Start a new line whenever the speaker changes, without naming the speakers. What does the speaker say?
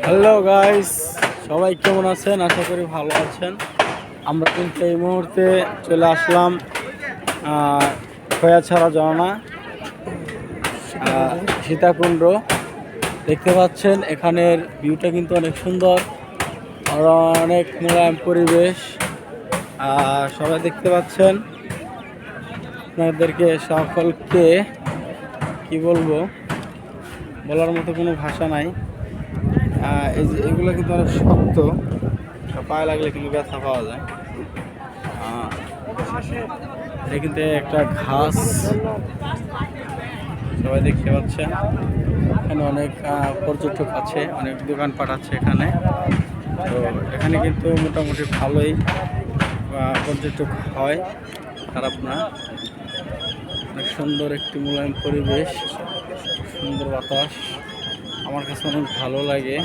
Hello guys, সবাই কেমন আছেন? আশা করি ভালো আছেন। আমরা কিন্তু এই মুহূর্তে চলে আসলাম খয়াছড়া ঝর্ণা, সীতাকুণ্ড। দেখতে পাচ্ছেন এখানের ভিউটা কিন্তু অনেক সুন্দর আর অনেক মোলায়েম পরিবেশ। সবাই দেখতে পাচ্ছেন। আপনাদেরকে সকলকে কি বলবো, বলার মতো কোনো ভাষা নাই। এই যে এগুলো কিন্তু অনেক শক্ত, পায়ে লাগলে কিন্তু ব্যথা পাওয়া যায়। এটা কিন্তু একটা ঘাস, সবাই দেখতে পাচ্ছেন। এখানে অনেক পর্যটক আছে, অনেক দোকানপাট আছে এখানে। তো এখানে কিন্তু মোটামুটি ভালোই পর্যটক হয়, খারাপ না। অনেক সুন্দর একটি মোলায়েম পরিবেশ, সুন্দর বাতাস, আমার কাছে অনেক ভালো লাগে।